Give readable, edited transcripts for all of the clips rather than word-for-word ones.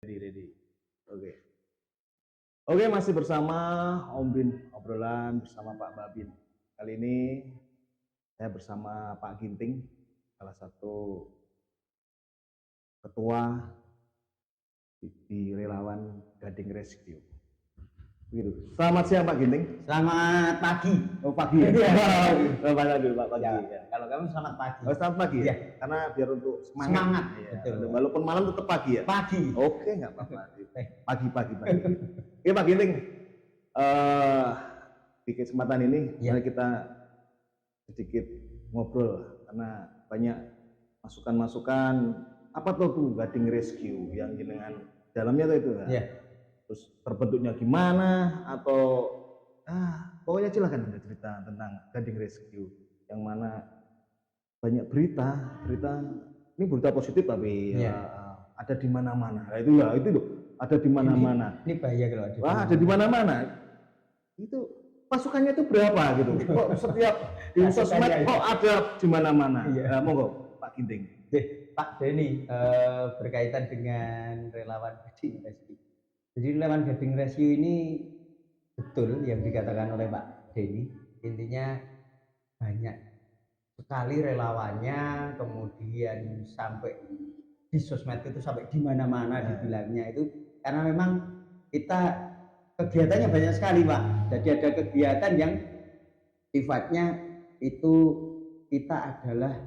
Ready. Oke. Oke, masih bersama Om Bin, obrolan bersama Pak Babin. Kali ini saya bersama Pak Ginting, salah satu ketua di relawan Gading Rescue. Begitu. Selamat siang Pak Ginting. Selamat pagi. Oh pagi ya. Selamat dulu Pak pagi. Ya, kalau kami selamat pagi. Oh selamat pagi ya. Karena biar untuk Semangat. Ya. Betul. Walaupun malam tetap pagi ya. Pagi. Oke, nggak apa-apa. Pagi. Oke Pak Ginting. Di kesempatan ini mari kita sedikit ngobrol karena banyak masukan-masukan apa tuh Gading Rescue yang jenengan dalamnya tuh itu kan. Ya. Terus terbentuknya gimana atau pokoknya silakan Anda cerita tentang Gading Rescue yang mana banyak berita ini berita positif tapi ada di mana-mana. Nah, itu loh ada di mana-mana. Ini bahaya kalau ada. Wah, ada di mana-mana. Itu pasukannya itu berapa gitu? Kok setiap di sosmed kok ada di mana-mana? Iya. Monggo Pak Ginting. Pak Denny berkaitan dengan relawan Gading Rescue. Jadi relawan Gading Rescue ini betul yang dikatakan oleh Pak Denny. Intinya banyak sekali relawannya, kemudian sampai di sosmed itu sampai di mana-mana dibilangnya itu karena memang kita kegiatannya banyak sekali Pak. Jadi ada kegiatan yang sifatnya itu kita adalah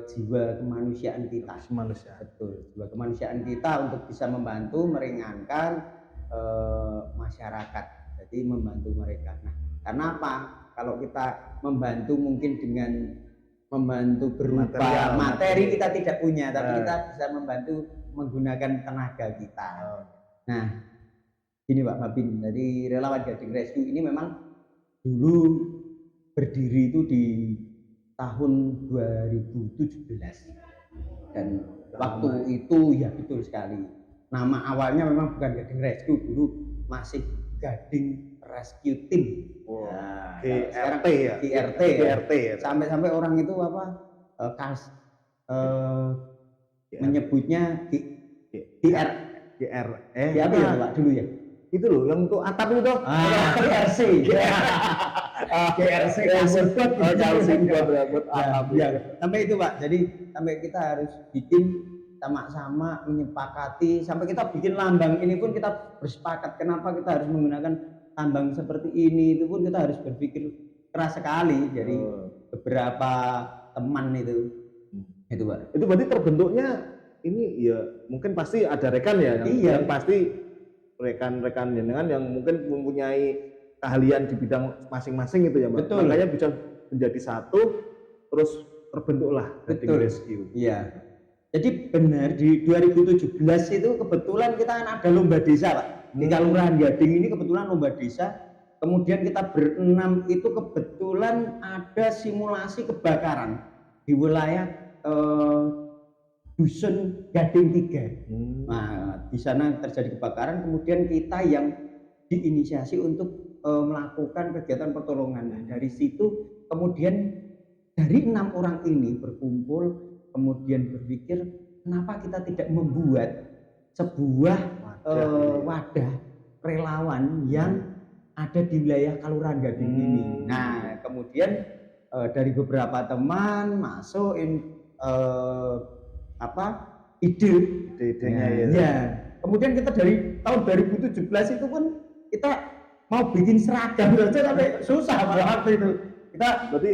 jiwa kemanusiaan kita. Betul, jiwa kemanusiaan kita untuk bisa membantu meringankan masyarakat. Jadi membantu mereka. Nah, karena apa? Kalau kita membantu mungkin dengan membantu berupa materi kita tidak punya, tapi kita bisa membantu menggunakan tenaga kita. Nah, ini Pak Babin dari relawan Gading Rescue ini memang dulu berdiri itu di tahun 2017 dan waktu itu ya betul sekali nama awalnya memang bukan Gading Rescue, dulu masih Gading Rescue Team. Nah, GRT ya. GRT ya. Sampai orang itu menyebutnya GR. Apa ya Pak dulu ya? Itu loh yang untuk atap itu. GRC. GRC sampai itu Pak. Jadi sampai kita harus bikin sama-sama menyepakati, sampai kita bikin lambang ini pun kita bersepakat kenapa kita harus menggunakan lambang seperti ini, itu pun kita harus berpikir keras sekali dari beberapa teman itu Pak. Itu berarti terbentuknya ini ya mungkin pasti ada rekan ya yang pasti rekan-rekan jenengan yang mungkin mempunyai keahlian di bidang masing-masing itu ya Mbak. Betul. Makanya bisa menjadi satu terus terbentuklah Gading Rescue. Iya. Jadi benar di 2017 itu kebetulan kita kan ada lomba desa Pak. Di Kelurahan Gading ini kebetulan lomba desa. Kemudian kita berenam itu kebetulan ada simulasi kebakaran di wilayah Dusun Gading 3. Nah, di sana terjadi kebakaran, kemudian kita yang diinisiasi untuk melakukan kegiatan pertolongan. Nah, dari situ kemudian dari 6 orang ini berkumpul, kemudian berpikir kenapa kita tidak membuat sebuah wadah relawan yang ada di wilayah Kelurahan Gading ini. Nah, kemudian dari beberapa teman masuk idenya ya. Kemudian kita dari tahun 2017 itu pun kita mau bikin seragam saja sampai susah pada waktu itu. Kita berarti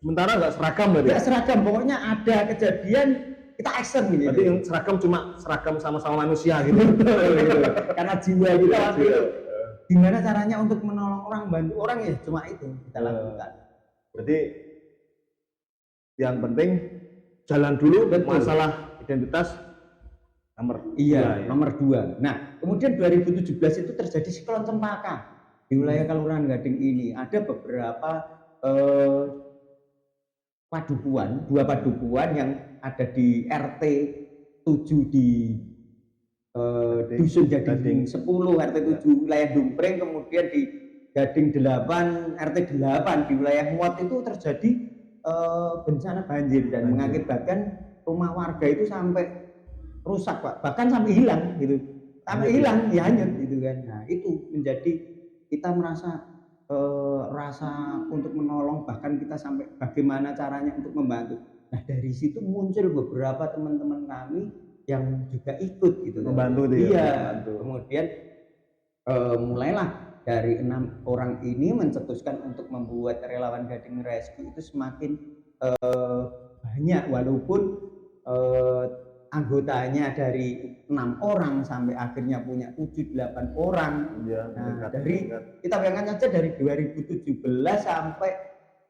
sementara nggak seragam berarti? Nggak seragam, pokoknya ada kejadian kita action gitu. Berarti yang seragam cuma seragam sama-sama manusia gitu. Karena jiwa kita waktu itu. Gimana caranya untuk menolong orang, bantu orang ya cuma itu kita lakukan. Berarti yang penting jalan dulu. Betul. Masalah identitas nomor 2. Nah, kemudian 2017 itu terjadi siklon cempaka di wilayah Kelurahan Gading ini. Ada beberapa dua padukuan yang ada di RT 7 di Dusun Gading 10 RT 7 wilayah Dumpreng, kemudian di Gading 8 RT 8 di wilayah Muat itu terjadi bencana banjir dan mengakibatkan rumah warga itu sampai rusak Pak, bahkan sampai hilang gitu, sampai hilang ya hanyut gitu kan. Nah itu menjadi kita merasa rasa untuk menolong, bahkan kita sampai bagaimana caranya untuk membantu. Nah dari situ muncul beberapa teman-teman kami yang juga ikut gitu kan. Membantu itu ya, Iya, membantu. kemudian mulailah dari 6 orang ini mencetuskan untuk membuat relawan Gading Rescue itu semakin banyak, walaupun anggotanya dari 6 orang sampai akhirnya punya 7-8 orang. Ya, Nah, meningkat, dari meningkat. kita bayangkan aja dari 2017 sampai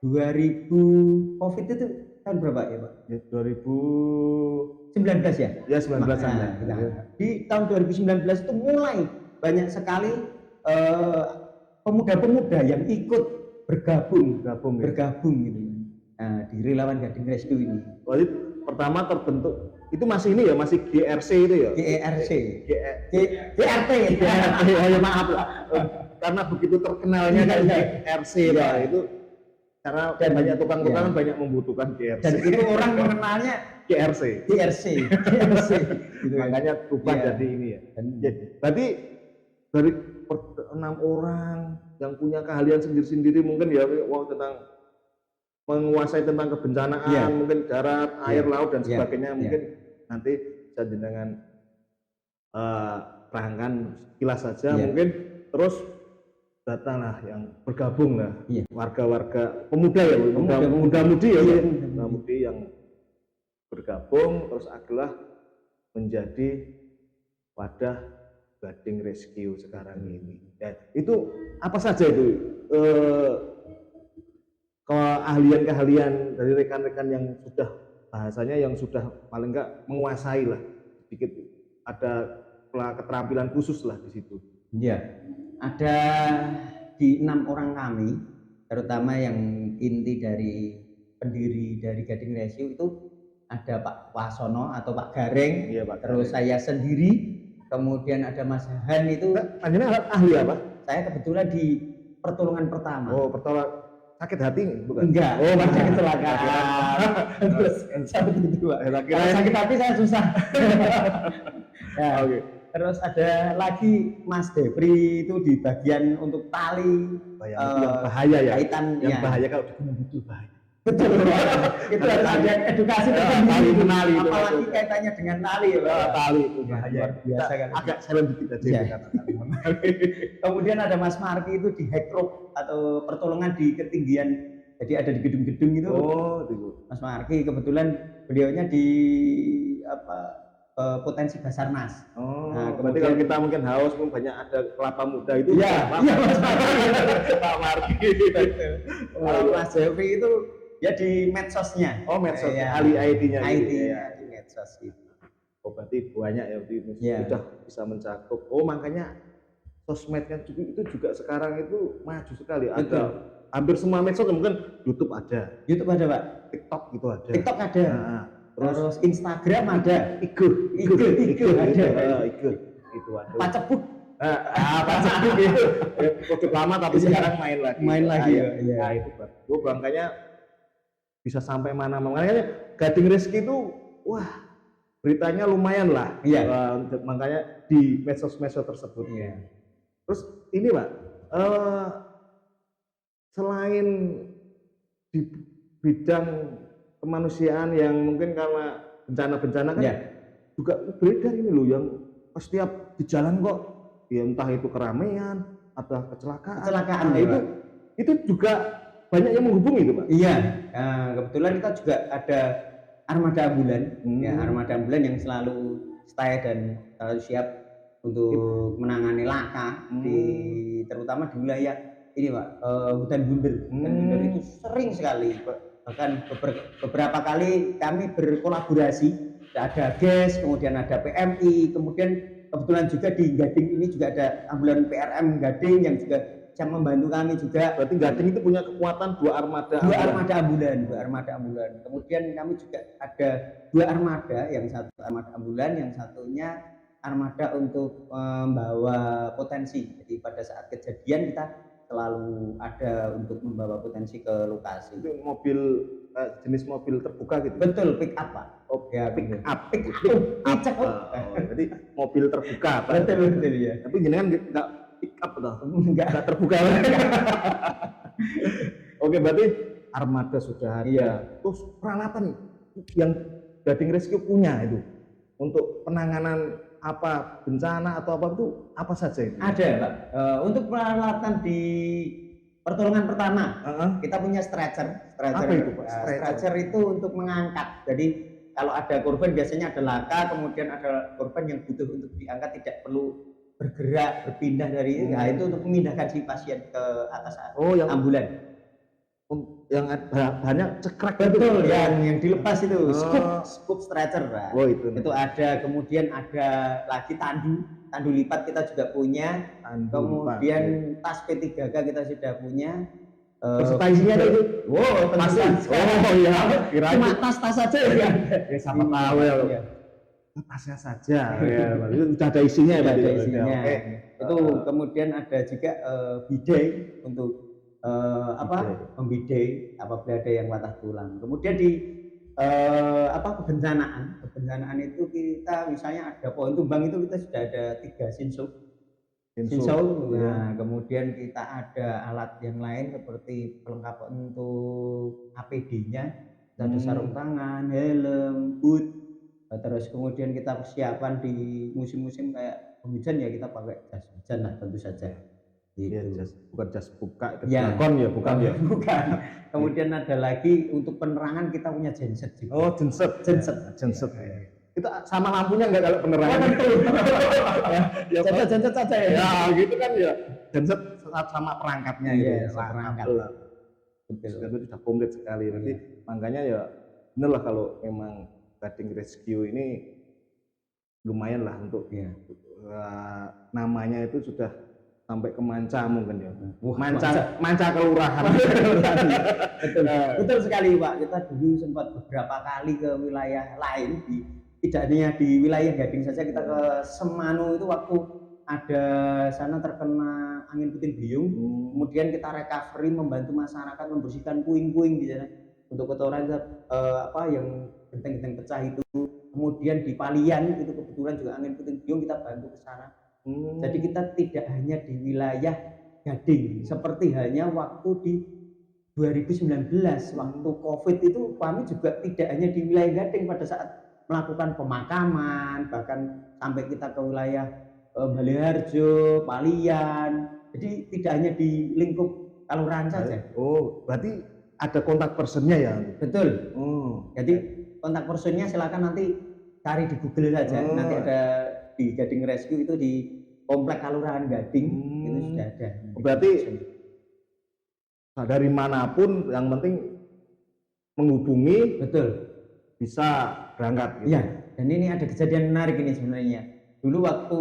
2000 Covid itu tahun berapa ya Pak? Ya, 2019 19 ya? ya 19 an Nah, ya. di tahun 2019 itu mulai banyak sekali pemuda-pemuda yang ikut bergabung Gabung ya. bergabung gitu. Nah, di relawan Gading Rescue ini. Waktu itu pertama terbentuk itu masih ini ya, masih GRC itu ya. GERC, GRT. GRT. Oh ya maaf lah. Karena begitu terkenalnya kan GRC Pak, itu karena Dan banyak tukang-tukang iya. banyak membutuhkan GRC. Dan itu orang mengenalnya GRC. GRC gitu. Makanya ubah Iya. jadi ini ya. Dan Ya, berarti dari 6 orang yang punya keahlian sendiri-sendiri mungkin ya, wow, tentang menguasai tentang kebencanaan, Iya. mungkin darat, air, Iya. laut dan Iya. sebagainya, Iya. mungkin nanti bisa jenengan terangkan sekilas saja. Iya. Mungkin terus datanglah yang bergabung lah, Iya. warga-warga pemuda ya, pemuda-mudi ya, Iya, pemuda-mudi yang bergabung terus akhirnya menjadi wadah Gading Rescue sekarang ini. Ya, itu apa saja itu keahlian-keahlian dari rekan-rekan yang sudah bahasanya yang sudah paling enggak menguasai lah, sedikit ada keterampilan khusus lah di situ. Iya, ada di 6 orang kami, terutama yang inti dari pendiri dari Gading Rescue itu ada Pak Wasono atau Pak Gareng, Iya Pak. terus saya sendiri, kemudian ada Mas Han itu. Panjenengan ahli apa? Saya kebetulan di pertolongan pertama. Oh, pertolongan sakit hati bukan? Enggak, Oh, Mas bukan. kecelakaan. Terus seperti itu Pak. Saya kira Kalau sakit hati saya susah. Ya, Oke. terus ada lagi Mas Depri itu di bagian untuk tali Bayang yang bahaya ya. kaitan Yang ya. bahaya kalau di gunung itu bahaya. Betul. Itu harus ada edukasi Tali tersendiri. menali itu. Apalagi kaitannya dengan tali ya, Pak. Tali itu bahaya. Luar biasa kan. Agak silent dikit aja Iya. dikatakan. Kemudian ada Mas Marki itu di high rope atau pertolongan di ketinggian. Jadi ada di gedung-gedung itu. Oh, itu. Mas Marki kebetulan beliaunya di potensi Basarnas. Oh, Nah, berarti kalau kita mungkin haus pun banyak ada kelapa muda itu. Iya, iya Mas Marki. Pak Marki. Kalau Mas Jeffrey itu ya di medsosnya. Oh, medsos, Iya. ahli IT-nya. IT-nya di medsos itu. Oh, berarti banyak ya, Iya. sudah bisa mencakup. Oh, makanya sosmed kan itu juga sekarang itu maju sekali. Betul. Ada hampir semua medsos, mungkin YouTube ada, YouTube ada Pak, TikTok itu ada. TikTok ada, Nah, terus Instagram ada, Igu ada. Igu itu ada. Pak Cebuk Apa sih gitu? Cukup lama tapi Iya. sekarang main lagi. Main lagi, Nah, ya. Nah, itu gue bangkanya bisa sampai mana, makanya Gading Rescue itu wah beritanya lumayan lah. Iya. Makanya di medsos-medsos tersebut. Iya. Terus ini Pak, selain di bidang kemanusiaan yang mungkin karena bencana-bencana kan Iya. juga beredar ini loh, yang setiap di jalan kok ya entah itu keramaian atau kecelakaan. Kecelakaan, Nah, ya, itu juga banyak yang menghubungi itu Pak. Iya. Nah, kebetulan kita juga ada armada ambulan, ya armada ambulan yang selalu stay dan selalu siap untuk menangani laka di terutama di wilayah ini Pak, hutan bunder. Hutan bunder itu sering sekali, bahkan beberapa kali kami berkolaborasi. Ada GES, kemudian ada PMI, kemudian kebetulan juga di Gading ini juga ada ambulan PRM Gading yang juga bisa membantu kami juga. Berarti Gading itu punya kekuatan dua armada ambulan. Kemudian kami juga ada 2 armada, yang satu armada ambulan, yang satunya armada untuk membawa potensi. Jadi pada saat kejadian kita selalu ada untuk membawa potensi ke lokasi. Itu mobil jenis mobil terbuka gitu. Betul, pick up Pak. Oh, Ya, pick up. pick up. Jadi mobil terbuka. Betul ya. Tapi jenengan nggak pick up toh? Enggak. Nggak terbuka. Oke, berarti armada sudah ada. Iya. Terus peralatan yang Gading Rescue punya itu untuk penanganan apa bencana atau apa itu apa saja itu? Ada, Pak. Untuk peralatan di pertolongan pertama, kita punya stretcher. Apa itu, Pak? Stretcher itu untuk mengangkat. Jadi kalau ada korban biasanya ada laka, kemudian ada korban yang butuh untuk diangkat, tidak perlu bergerak, berpindah dari nah itu untuk memindahkan si pasien ke atas ambulan. Yang banyak cekrek Betul, itu. yang dilepas itu scoop stretcher, Pak. Oh, itu ada, kemudian ada lagi tandu lipat kita juga punya. Kemudian tas P3K kita sudah punya. Beserta isinya itu. Wow, pasti. Oh iya, kirain cuma tas saja ya. Ya sama tahu ya. Iya. Tasnya saja. Ya, itu sudah ada isinya ya, ada isinya. Oke. Itu kemudian ada juga bidet untuk membidet apabila ada yang patah tulang. Kemudian di kebencanaan itu kita misalnya ada pohon tumbang itu kita sudah ada 3 sinso. Nah, kemudian kita ada alat yang lain seperti pelengkap untuk APD-nya, kita ada sarung tangan, helm, boot. Terus kemudian kita persiapan di musim-musim kayak hujan ya kita pakai jas hujan lah tentu saja. Iya, bukan jas buka ya, bukan ya. Bukan. Kemudian ada lagi untuk penerangan kita punya genset juga. Oh, genset. Ya. Itu sama lampunya enggak kalau penerangan? Ya, genset saja ya. Ya, gitu kan ya. Genset sama perangkatnya gitu ya. Perangkat. Betul. Itu sudah komplit sekali. Nanti makanya ya bener lah kalau memang Gading Rescue ini lumayan lah untuk namanya itu sudah sampai ke manca mungkin ya. Manca kelurahan. Betul sekali, Pak. Kita dulu sempat beberapa kali ke wilayah lain tidak hanya di wilayah Gading saja, kita ke Semanu itu waktu ada sana terkena angin puting beliung. Kemudian kita recovery, membantu masyarakat membersihkan puing-puing di sana untuk kotoran yang genteng-genteng pecah itu. Kemudian di Palian itu kebetulan juga angin puting beliung, kita bantu ke sana. Jadi kita tidak hanya di wilayah Gading, seperti halnya waktu di 2019 waktu Covid itu kami juga tidak hanya di wilayah Gading pada saat melakukan pemakaman, bahkan sampai kita ke wilayah Baleharjo, Palian. Jadi tidak hanya di lingkup kelurahan saja. Oh, berarti ada kontak personnya ya? Betul. Jadi kontak personnya silakan nanti cari di Google saja. Nanti ada di Gading Rescue itu di komplek kelurahan Gading itu sudah ada. Berarti dari manapun yang penting menghubungi. Betul. Bisa berangkat gitu. Ya, dan ini ada kejadian menarik ini sebenarnya. Dulu waktu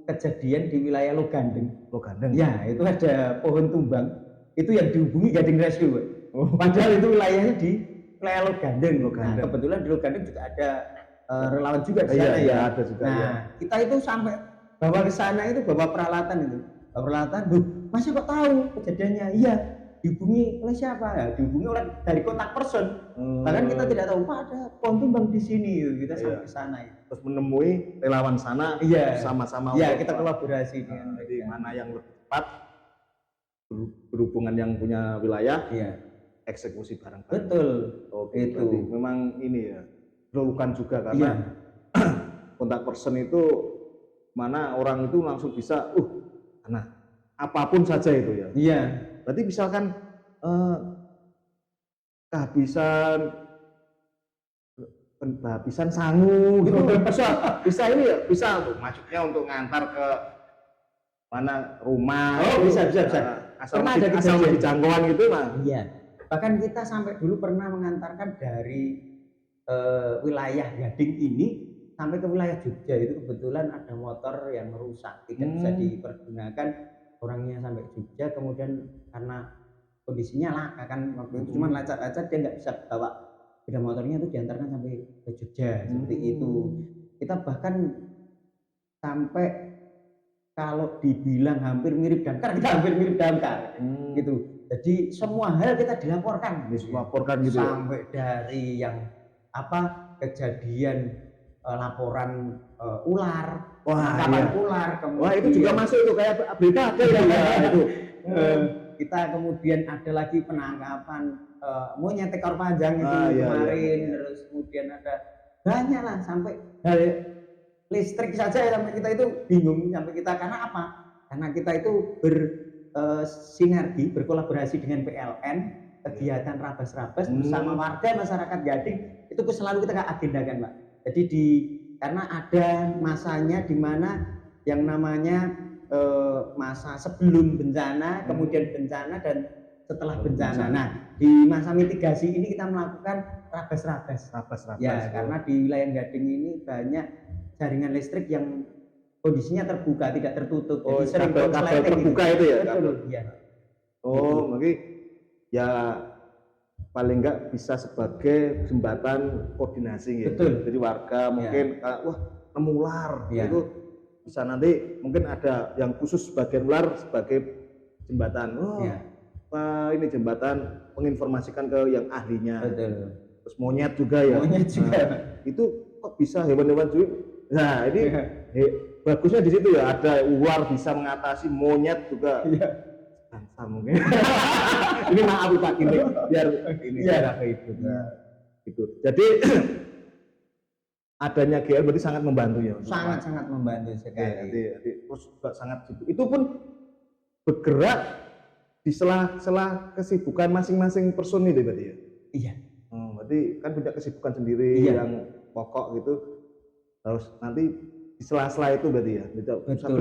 kejadian di wilayah Logandeng. Ya, itu ada pohon tumbang. Itu yang dihubungi Gading Rescue. Padahal itu wilayahnya di wilayah Logandeng. Nah, kebetulan di Logandeng juga ada relawan juga di sana ya. Ada juga. Nah, kita itu sampai bawa ke sana itu bawa peralatan itu. Bawa peralatan, masih kok tahu kejadiannya? Iya. Dihubungi oleh siapa? Ya, dihubungi oleh dari kontak person. Bahkan kita tidak tahu Pak ada pohon tumbang di sini. Kita sampai ke sana. Terus menemui relawan sana. Sama-sama. Iya, kita kolaborasi dengan jadi mana yang lebih cepat berhubungan yang punya wilayah. Eksekusi bareng-bareng. Betul. Oke, itu memang ini ya diperlukan juga karena kontak person itu mana orang itu langsung bisa apapun saja itu ya. Iya. Berarti misalkan kehabisan sangu gitu bisa ini ya, bisa untuk maksudnya untuk ngantar ke mana rumah. Bisa. Asal masih jangkauan gitu lah. Iya. Bahkan kita sampai dulu pernah mengantarkan dari wilayah Gading ini sampai ke wilayah Jogja. Itu kebetulan ada motor yang rusak, tidak bisa dipergunakan. Orangnya sampai Jogja, kemudian karena kondisinya laka kan waktu itu cuma lacak-lacak, dia nggak bisa bawa sepeda motornya itu diantarkan sampai ke Jogja seperti itu. Kita bahkan sampai kalau dibilang hampir mirip damkar, kita hampir mirip damkar gitu. Jadi semua hal kita dilaporkan gitu sampai dari yang kejadian laporan ular, Wah, penangkapan iya. ular, Wah, itu juga masuk itu kayak berita ada ya itu. kita kemudian ada lagi penangkapan monyet ekor panjang itu Iya, kemarin, iya. terus kemudian ada banyak lah sampai dari listrik saja ya, sampai kita itu bingung sampai kita karena apa? Karena kita itu bersinergi, berkolaborasi dengan PLN, kegiatan rabas-rabas bersama warga masyarakat Gading itu selalu kita agendakan, Pak. Jadi karena ada masanya di mana yang namanya masa sebelum bencana, kemudian bencana dan setelah bencana. Nah, di masa mitigasi ini kita melakukan rabas-rabas. Ya, karena di wilayah Gading ini banyak jaringan listrik yang kondisinya terbuka, tidak tertutup. Oh, jadi sering kabel terbuka itu ya? Betul, iya. Oh, mungkin ya paling enggak bisa sebagai jembatan koordinasi gitu. Betul. Jadi warga mungkin wah nemu ular itu bisa nanti mungkin ada yang khusus bagian ular sebagai jembatan. Ini jembatan menginformasikan ke yang ahlinya. Betul. Terus monyet juga ya. Monyet juga. Itu kok bisa hewan-hewan juga. Nah, ini bagusnya di situ ya, ada ular bisa mengatasi, monyet juga. Bangsa mungkin. Ini maaf Pak Kini, biar ini cara itu. Gitu. Jadi adanya GL berarti sangat membantu ya. Sangat membantu sekali. Jadi terus juga sangat sibuk. Itu pun bergerak di sela-sela kesibukan masing-masing person itu berarti ya. Iya. Berarti kan punya kesibukan sendiri yang pokok gitu. Terus nanti di sela-sela itu berarti ya,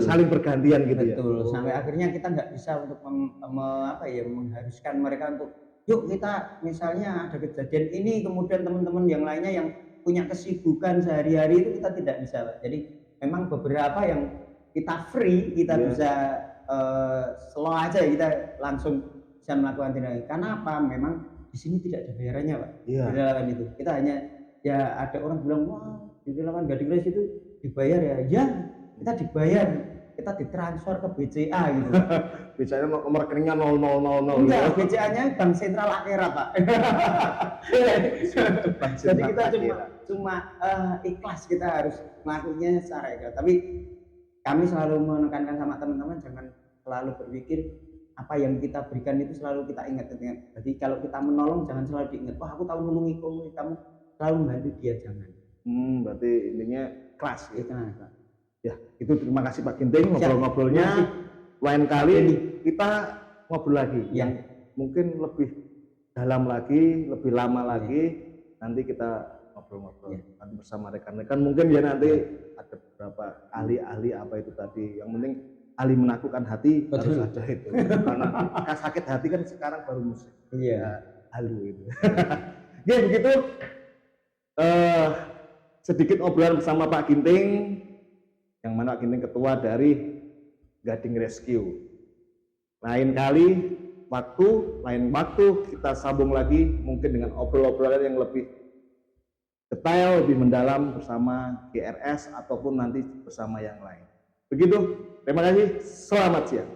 saling bergantian gitu ya. Betul. Sampai akhirnya kita nggak bisa untuk mengharuskan mereka untuk yuk kita misalnya ada kejadian ini kemudian teman-teman yang lainnya yang punya kesibukan sehari-hari itu kita tidak bisa, Pak. Jadi memang beberapa yang kita free, kita bisa slow aja, kita langsung bisa melakukan tindakan. Karena apa? Memang di sini tidak ada bayarannya, Pak. Di relawan itu kita hanya ada orang bilang wah di relawan Gading Race itu dibayar ya, kita dibayar, kita ditransfer ke BCA gitu. BCA nomor rekeningnya 0000. Enggak, BCA-nya Bank Sentral Akhirat, Pak. Jadi kita cuma ikhlas, kita harus melakukannya secara ikhlas. Tapi kami selalu menekankan sama teman-teman jangan selalu berpikir apa yang kita berikan itu selalu kita ingat. Jadi kalau kita menolong jangan selalu diingat, wah aku tahu nolongi kamu selalu membantu dia, jangan. Berarti intinya kelas gitu. Nah, ya, itu terima kasih Pak Ginting ngobrol-ngobrolnya. Lain kali kita ngobrol lagi yang mungkin lebih dalam lagi, lebih lama lagi. Nanti kita ngobrol-ngobrol nanti bersama rekan-rekan. Mungkin ya nanti ada beberapa ahli-ahli apa itu tadi. Yang penting ahli menaklukkan hati. Betul. Harus ada itu. Karena sakit hati kan sekarang baru musik. Iya. Halu itu. Ya begitu. Sedikit obrolan bersama Pak Ginting, yang mana Pak Ginting ketua dari Gading Rescue. Lain waktu kita sambung lagi mungkin dengan obrolan yang lebih detail, lebih mendalam bersama GRS ataupun nanti bersama yang lain. Begitu, terima kasih, selamat siang.